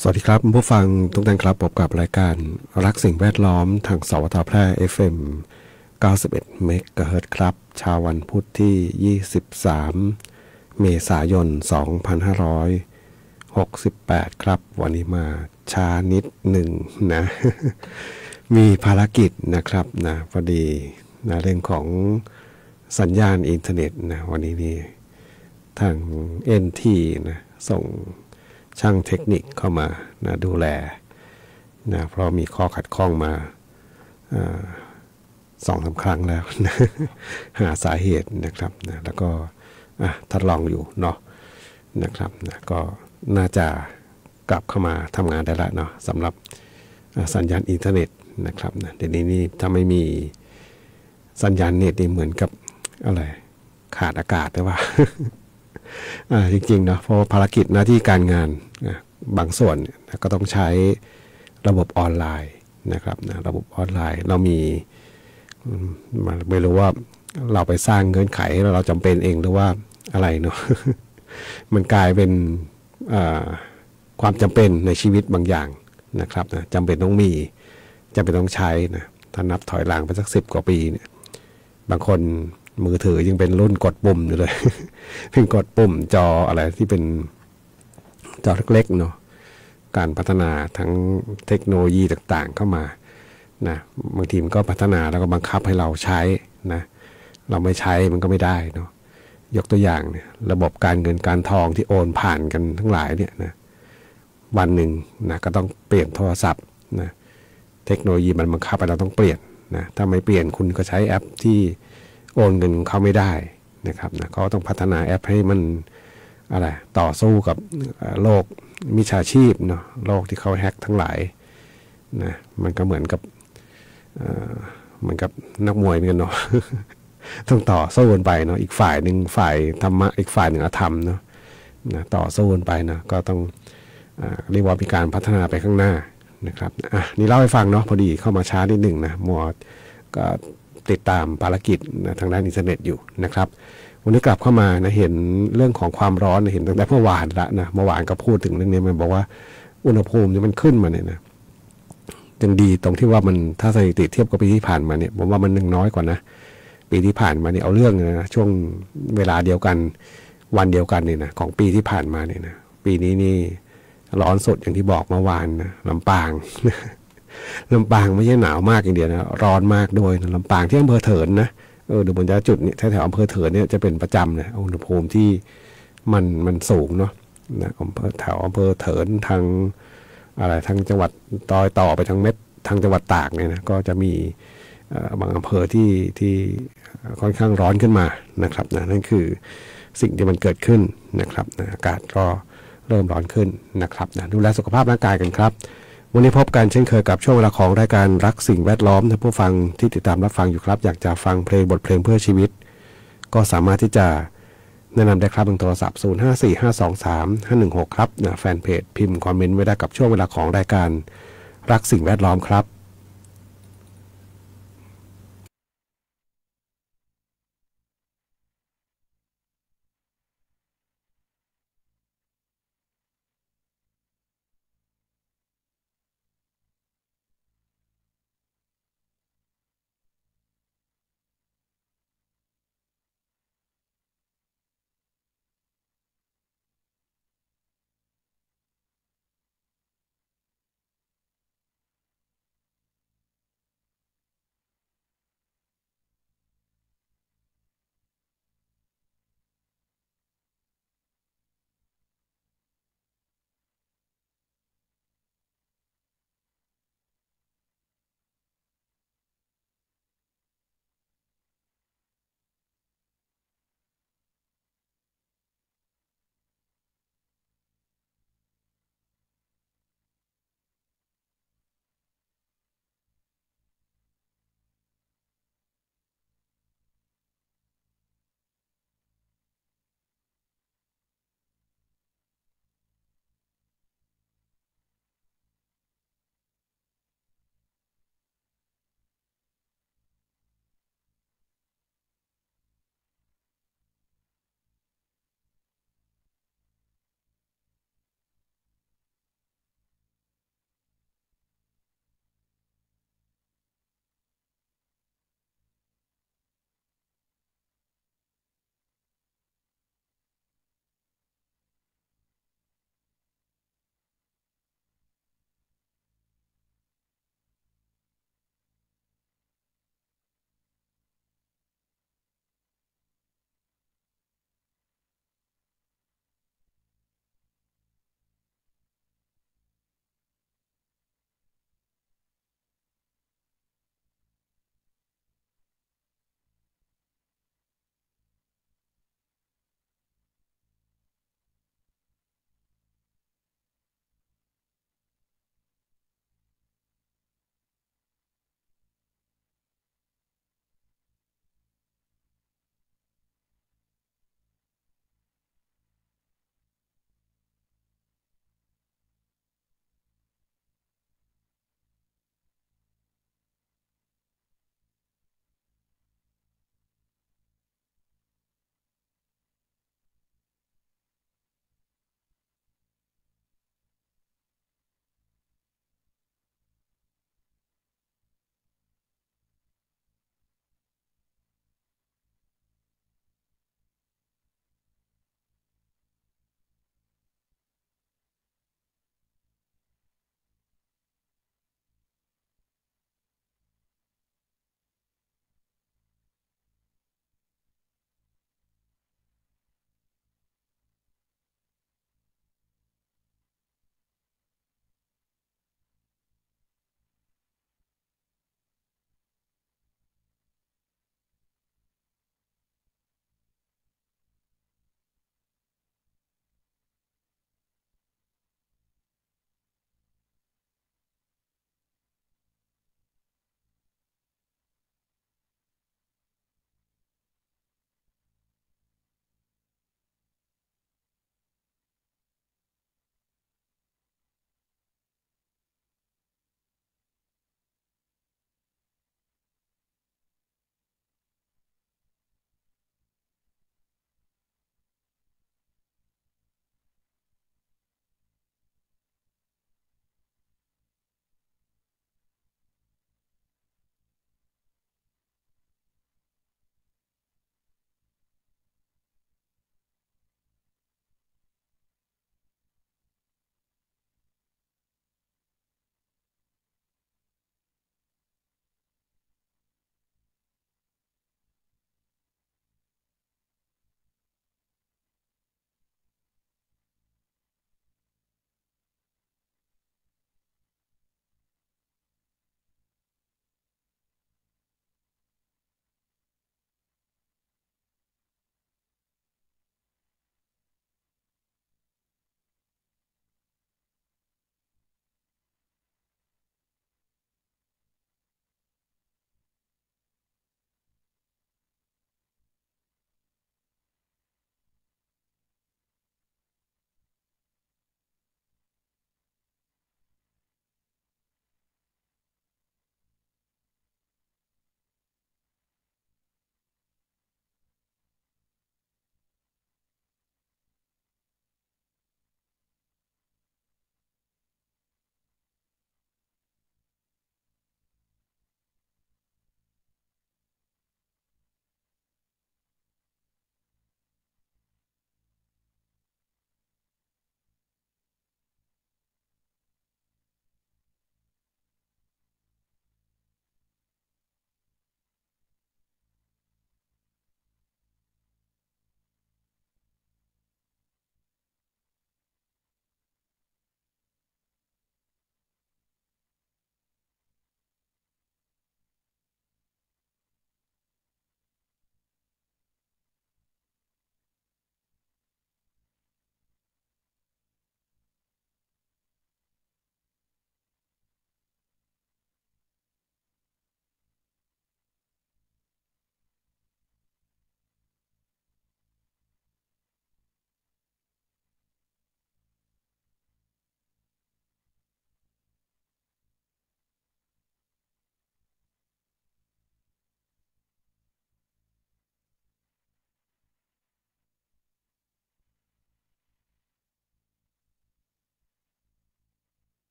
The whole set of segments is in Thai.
สวัสดีครับผู้ฟังทุกท่านครับพบกับรายการรักสิ่งแวดล้อมทางสวทแพร่ FM 91 เมกะเฮิรตซ์ครับเช้าวันพุธที่ 23 เมษายน 2568 ครับวันนี้มาช้านิดหนึ่งนะ มีภารกิจนะครับนะพอดีนะเรื่องของสัญญาณอินเทอร์เน็ตนะวันนี้นี่ทาง NT นะส่งช่างเทคนิคเข้ามานะดูแลนะเพราะมีข้อขัดข้องมา2-3 ครั้งแล้วนะ หาสาเหตุนะครับนะแล้วก็ทดลองอยู่เนาะนะครับนะก็น่าจะกลับเข้ามาทำงานได้แล้วเนาะสำหรับสัญญาณอินเทอร์เน็ตนะครับนะเดี๋ยวนี้นี่ถ้าไม่มีสัญญาณเน็ตนี่เหมือนกับอะไรขาดอากาศได้ว่า จริงๆเนาะเพราะภารกิจหน้าที่การงานบางส่วนก็ต้องใช้ระบบออนไลน์นะครับนะระบบออนไลน์เรามีไม่รู้ว่าเราไปสร้างเงื่อนไขแล้วเราจำเป็นเองหรือว่าอะไรเนาะ มันกลายเป็นความจำเป็นในชีวิตบางอย่างนะครับนะจำเป็นต้องมีจำเป็นต้องใช้นะถ้านับถอยหลังไปสัก10 กว่าปีเนี่ยบางคนมือถือยังเป็นรุ่นกดปุ่มอยู่เลย เพิ่งกดปุ่มจออะไรที่เป็นจอเล็กๆเนาะการพัฒนาทั้งเทคโนโลยีต่างๆเข้ามานะบางทีมันก็พัฒนาแล้วก็บังคับให้เราใช้นะเราไม่ใช้มันก็ไม่ได้เนาะยกตัวอย่างเนี่ยระบบการเงินการทองที่โอนผ่านกันทั้งหลายเนี่ยนะวันหนึ่งนะก็ต้องเปลี่ยนโทรศัพท์นะเทคโนโลยีมันบังคับให้เราต้องเปลี่ยนนะถ้าไม่เปลี่ยนคุณก็ใช้แอปที่โอนเงินเขาไม่ได้นะครับนะเขาต้องพัฒนาแอปให้มันอะไรต่อสู้กับโลกมิจฉาชีพเนาะโลกที่เขาแฮกทั้งหลายนะมันก็เหมือนกับนักมวยเหมือนกันเนาะ ต้องต่อสู้กันไปเนาะอีกฝ่ายหนึ่งฝ่ายธรรมะอีกฝ่ายหนึ่งอธรรมเนาะนะต่อสู้กันไปนะก็ต้องเรียกว่ามีการพัฒนาไปข้างหน้านะครับนี่เล่าให้ฟังเนาะพอดีเข้ามาช้านิดหนึ่งนะมัวก็ติดตามภารกิจนะทางด้านอินเทอร์เน็ตอยู่นะครับวันนี้กลับเข้ามานะเห็นเรื่องของความร้อนเห็นตั้งแต่เมื่อวานละนะเมื่อวานก็พูดถึงเรื่องนี้มันบอกว่าอุณหภูมิเนี่ยมันขึ้นมาเนี่ยนะยังดีตรงที่ว่ามันถ้าสถิติเทียบกับปีที่ผ่านมาเนี่ยผมว่ามันน้อยกว่านะปีที่ผ่านมาเนี่ยเอาเรื่องเลยนะช่วงเวลาเดียวกันวันเดียวกันเนี่ยนะของปีที่ผ่านมาเนี่ยนะปีนี้นี่ร้อนสุดอย่างที่บอกเมื่อวานนะลำปาง ลำปางไม่ใช่หนาวมากอย่างเดียวนะร้อนมากด้วยนะลำปางที่อำเภอเถินนะเดี๋ยวบนจุดนี้แถวอำเภอเถินเนี่ยจะเป็นประจำนะอุณหภูมิที่มันสูงเนาะนะแถวอำเภอเถินทางอะไรทางจังหวัดต่อไปทางเม็ดทางจังหวัดตากเนี่ยนะก็จะมีบางอำเภอที่ค่อนข้างร้อนขึ้นมานะครับนะนั่นคือสิ่งที่มันเกิดขึ้นนะครับนะอากาศก็เริ่มร้อนขึ้นนะครับนะดูแลสุขภาพร่างกายกันครับวันนี้พบกันเช่นเคยกับช่วงเวลาของรายการรักสิ่งแวดล้อมท่านผู้ฟังที่ติดตามรับฟังอยู่ครับอยากจะฟังเพลงบทเพลงเพื่อชีวิตก็สามารถที่จะแนะนำได้ครับทางโทรศัพท์0545235516ครับนะแฟนเพจพิมพ์คอมเมนต์ไว้ได้กับช่วงเวลาของรายการรักสิ่งแวดล้อมครับ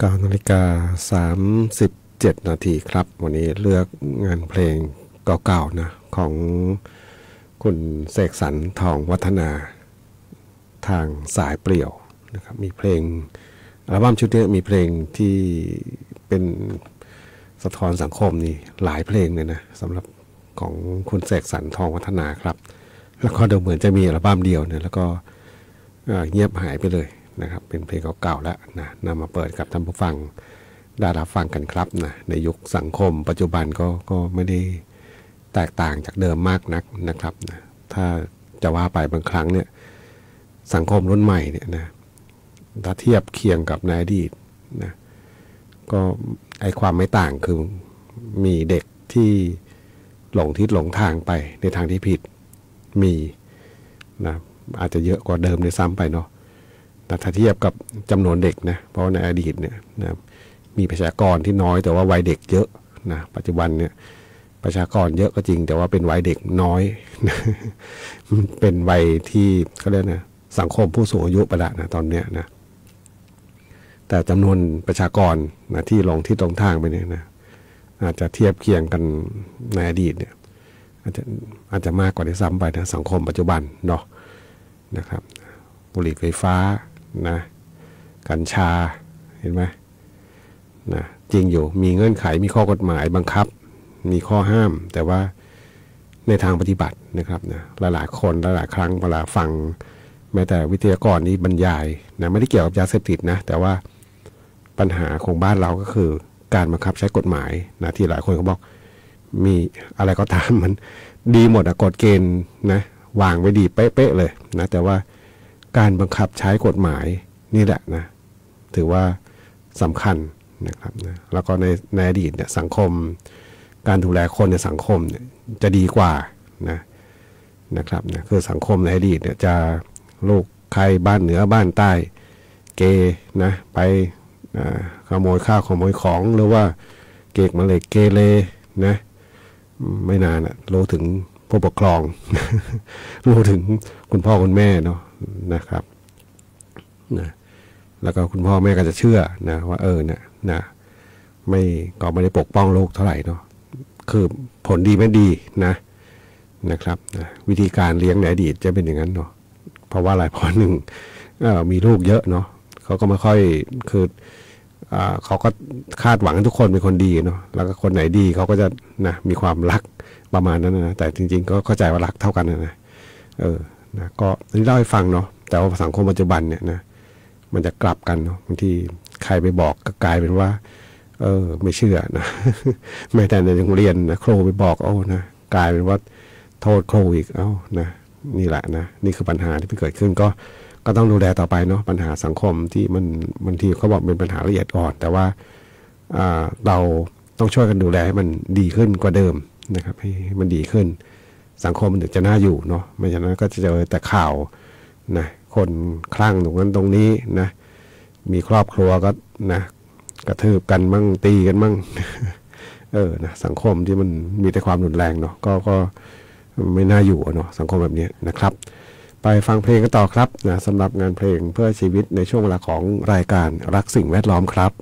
9:37 นาทีครับวันนี้เลือกงานเพลงเก่าๆนะของคุณเสกสรรทองวัฒนาทางสายเปลี่ยวนะครับมีเพลงอัลบั้มชุดนี้มีเพลงที่เป็นสะท้อนสังคมนี่หลายเพลงเลยนะสำหรับของคุณเสกสรรทองวัฒนาครับแล้วก็ดูเหมือนจะมีอัลบั้มเดียวเนี่ยแล้วก็เงียบหายไปเลยนะครับเป็นเพลงเก่าๆแล้วนะนำมาเปิดกับท่านผู้ฟังได้รับฟังกันครับนะในยุคสังคมปัจจุบันก็ไม่ได้แตกต่างจากเดิมมากนักนะครับนะถ้าจะว่าไปบางครั้งเนี่ยสังคมรุ่นใหม่เนี่ยนะถ้าเทียบเคียงกับในอดีตนะก็ไอความไม่ต่างคือมีเด็กที่หลงทิศหลงทางไปในทางที่ผิดมีนะอาจจะเยอะกว่าเดิมในซ้ำไปเนาะแต่ถ้าเทียบกับจำนวนเด็กนะเพราะในอดีตเนี่ยนะมีประชากรที่น้อยแต่ว่าวัยเด็กเยอะนะปัจจุบันเนี่ยประชากรเยอะก็จริงแต่ว่าเป็นวัยเด็กน้อยนะเป็นวัยที่เขาเรียกนะสังคมผู้สูงอายุไปละนะตอนเนี้ยนะแต่จำนวนประชากรนะที่ลงที่ตรงทางไปเนี่ยนะอาจจะเทียบเคียงกันในอดีตเนี่ยอาจจะมากกว่าที่ซ้ำไปนะสังคมปัจจุบันเนาะนะครับบุหรี่ไฟฟ้านะกัญชาเห็นไหมนะจริงอยู่มีเงื่อนไขมีข้อกฎหมายบังคับมีข้อห้ามแต่ว่าในทางปฏิบัตินะครับนะหลายๆคนหลายๆครั้งเวลาฟังแม้แต่วิทยากรนี้บรรยายนะไม่ได้เกี่ยวกับยาเสพติดนะแต่ว่าปัญหาของบ้านเราก็คือการบังคับใช้กฎหมายนะที่หลายคนเขาบอกมีอะไรก็ตามมันดีหมดอะกฎเกณฑ์นะวางไว้ดีเป๊ะๆเลยนะแต่ว่าการบังคับใช้กฎหมายนี่แหละนะถือว่าสำคัญนะครับนะแล้วก็ในอดีตเนี่ยสังคมการดูแลคนในสังคมเนี่ยจะดีกว่านะครับนะคือสังคมในอดีตเนี่ยจะลูกใครบ้านเหนือบ้านใต้เกนะไปขโมยข้าวขโมยของหรือว่าเกกมาเลยเกเรนะไม่นานอะรู้ถึงผู้ปกครอง รู้ถึงคุณพ่อคุณแม่เนาะนะครับนะแล้วก็คุณพ่อแม่ก็จะเชื่อนะว่าเนี่ยนะไม่ได้ปกป้องลูกเท่าไหร่เนาะคือผลดีไม่ดีนะครับนะวิธีการเลี้ยงในอดีตจะเป็นอย่างนั้นเนาะเพราะว่าอะไรเพราะหนึ่งมีลูกเยอะเนาะเขาก็ไม่ค่อยคือเขาก็คาดหวังให้ทุกคนเป็นคนดีเนาะแล้วก็คนไหนดีเขาก็จะนะมีความรักประมาณนั้นนะแต่จริงๆก็เข้าใจว่ารักเท่ากันนะนะก็นี่เล่าให้ฟังเนาะแต่ว่าสังคมปัจจุบันเนี่ยนะมันจะกลับกันเนาะบางทีใครไปบอกก็กลายเป็นว่าไม่เชื่อนะ แม้แต่ในโรงเรียนนะครูไปบอกนะกลายเป็นว่าโทษครูอีกนะนี่แหละนะนี่คือปัญหาที่เกิดขึ้นก็ต้องดูแลต่อไปเนาะปัญหาสังคมที่มันบางทีเขาบอกเป็นปัญหาละเอียดอ่อนแต่ว่าเราต้องช่วยกันดูแลให้มันดีขึ้นกว่าเดิมนะครับให้มันดีขึ้นสังคมมันถึงจะน่าอยู่เนาะไม่ฉะนั้นก็จะเจอแต่ข่าวนะคนคลั่งตรงนั้นตรงนี้นะมีครอบครัวก็นะกระทืบกันมั่งตีกันมั่ง นะสังคมที่มันมีแต่ความรุนแรงเนาะก็ไม่น่าอยู่เนาะสังคมแบบนี้นะครับไปฟังเพลงกันต่อครับนะสำหรับงานเพลงเพื่อชีวิตในช่วงเวลาของรายการรักสิ่งแวดล้อมครับ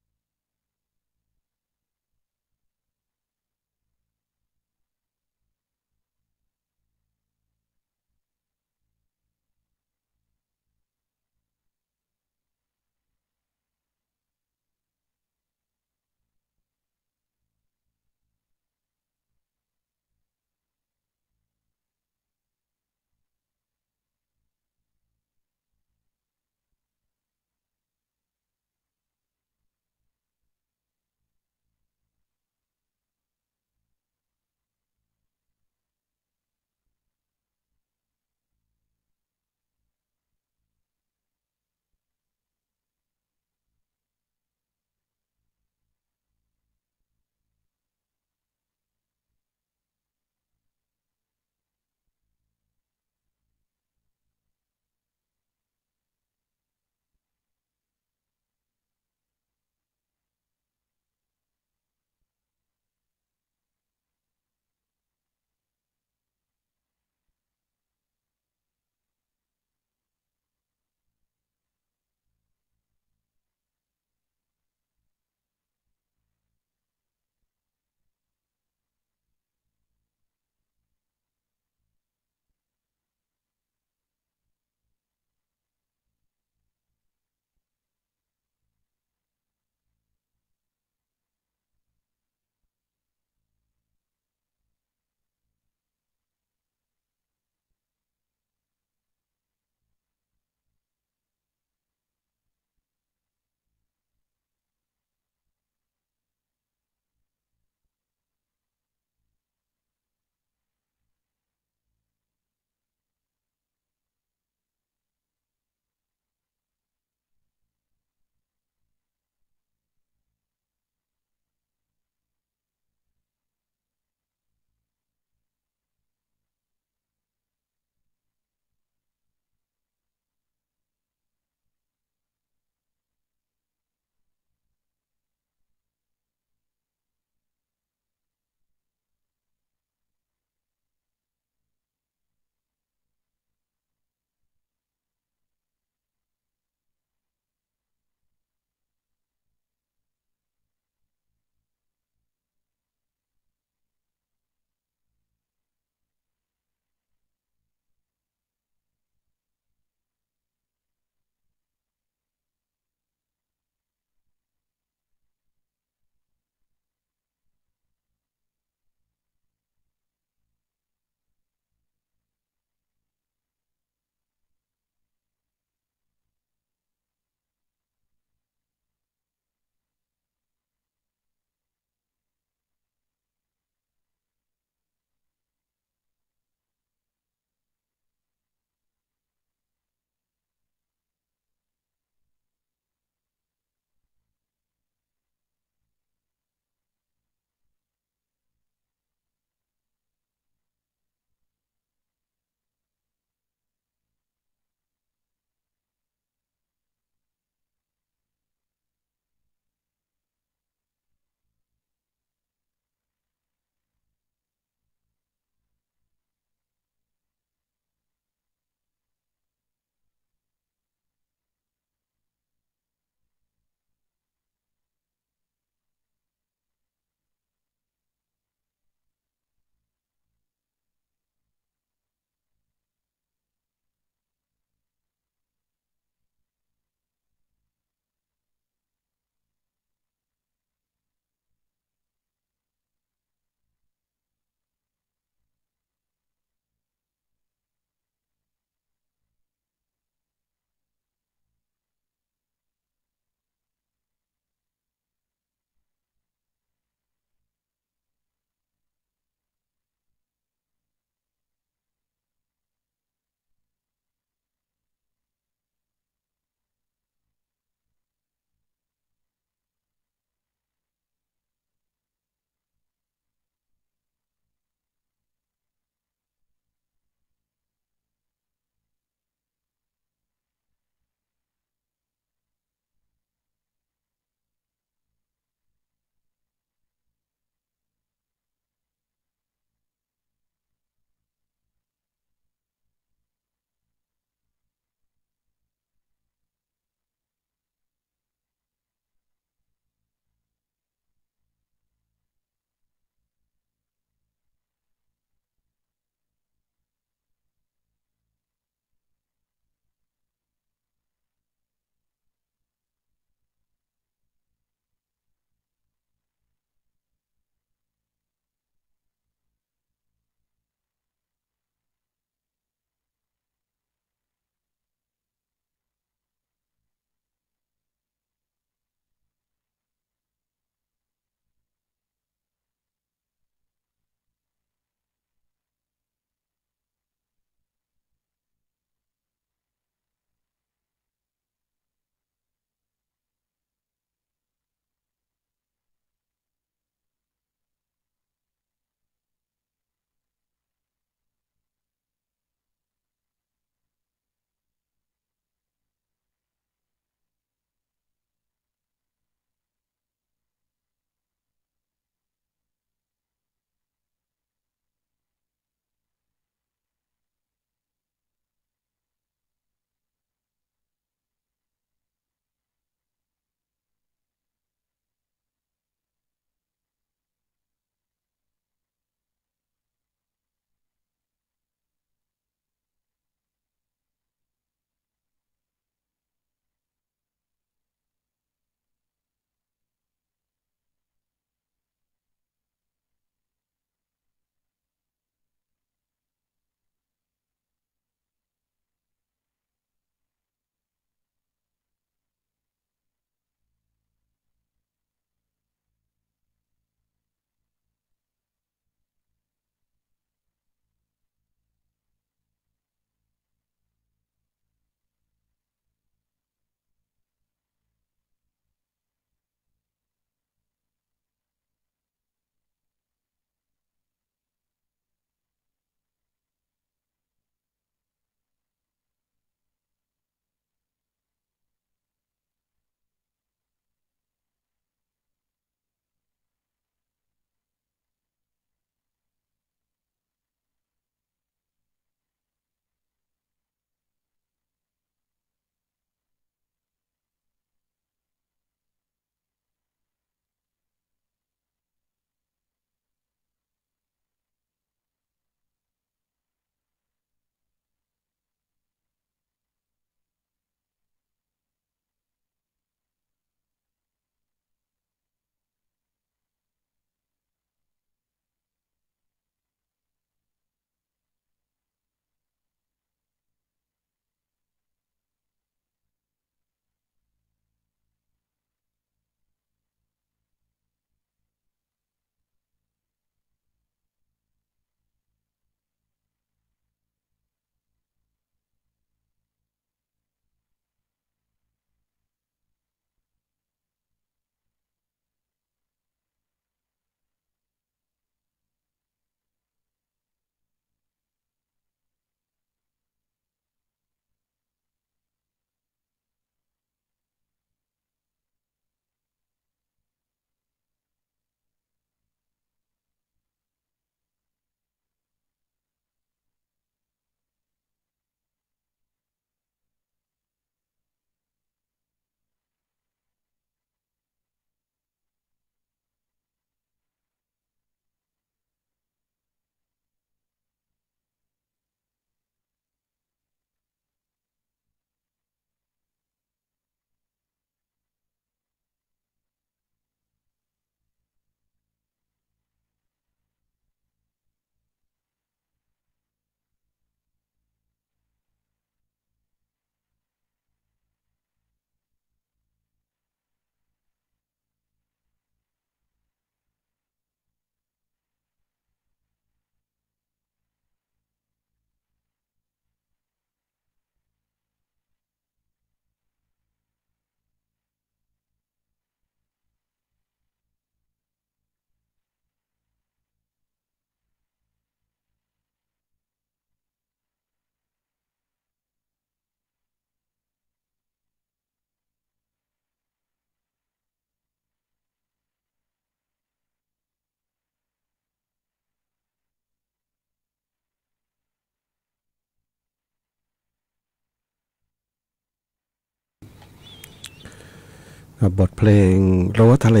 บทเพลงรั้วทะเล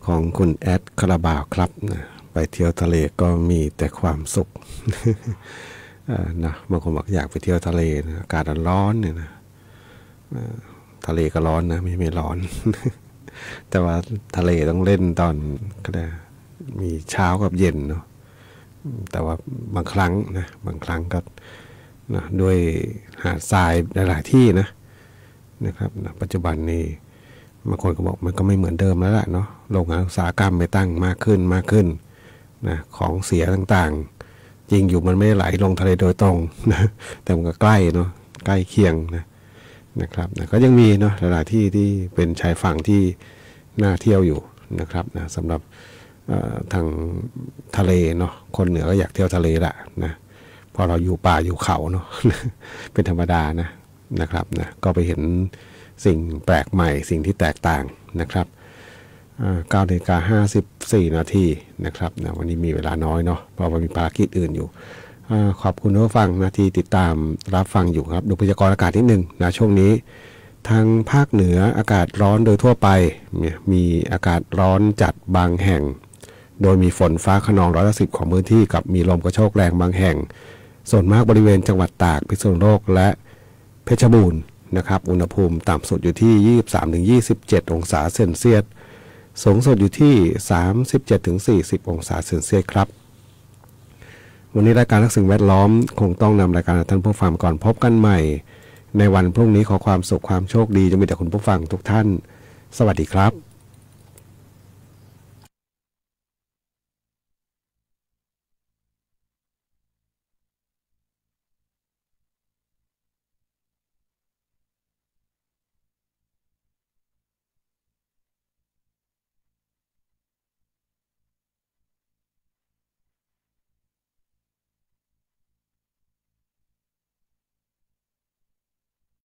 ของคุณแอดคาราบาวครับนะไปเที่ยวทะเลก็มีแต่ความสุข นะบางคนบอกอยากไปเที่ยวทะเลนะอากาศร้อนเนี่ยนะทะเลก็ร้อนนะไม่ร้อน แต่ว่าทะเลต้องเล่นตอนก็ได้มีเช้ากับเย็นเนาะแต่ว่าบางครั้งก็นะด้วยหาดทรายหลายๆที่นะครับนะปัจจุบันนี้บางคนก็บอกมันก็ไม่เหมือนเดิมแล้วล่ะเนาะโรงงานอุตสาหกรรมไปตั้งมากขึ้นนะของเสียต่างๆจริงอยู่มันไม่ได้ไหลลงทะเลโดยตรงนะแต่มันก็ใกล้เนาะใกล้เคียงนะครับนะก็ยังมีเนาะหลายๆที่เป็นชายฝั่งที่น่าเที่ยวอยู่นะครับนะสำหรับทางทะเลเนาะคนเหนือก็อยากเที่ยวทะเลแหละนะพอเราอยู่ป่าอยู่เขาเนาะ เป็นธรรมดานะครับนะก็ไปเห็นสิ่งแปลกใหม่สิ่งที่แตกต่างนะครับ9:54 นาทีนะครับนะวันนี้มีเวลาน้อยเนาะเพราะว่ามีภารกิจอื่นอยู่ขอบคุณผู้ฟังนะที่ติดตามรับฟังอยู่ครับดูพยากรณ์อากาศนิดนึงนะช่วงนี้ทางภาคเหนืออากาศร้อนโดยทั่วไปมีอากาศร้อนจัดบางแห่งโดยมีฝนฟ้าคะนอง110ของพื้นที่กับมีลมกระโชกแรงบางแห่งส่วนมากบริเวณจังหวัดตากพิษณุโลกและเพชรบูรณ์นะครับอุณหภูมิต่ำสุดอยู่ที่ 23-27 องศาเซนเซียสสูงสุดอยู่ที่ 37-40 องศาเซนเซียสครับวันนี้รายการรักสิ่งแวดล้อมคงต้องนำรายการท่านผู้ฟังก่อนพบกันใหม่ในวันพรุ่งนี้ขอความสุขความโชคดีจะมีแต่คุณผู้ฟังทุกท่านสวัสดีครับ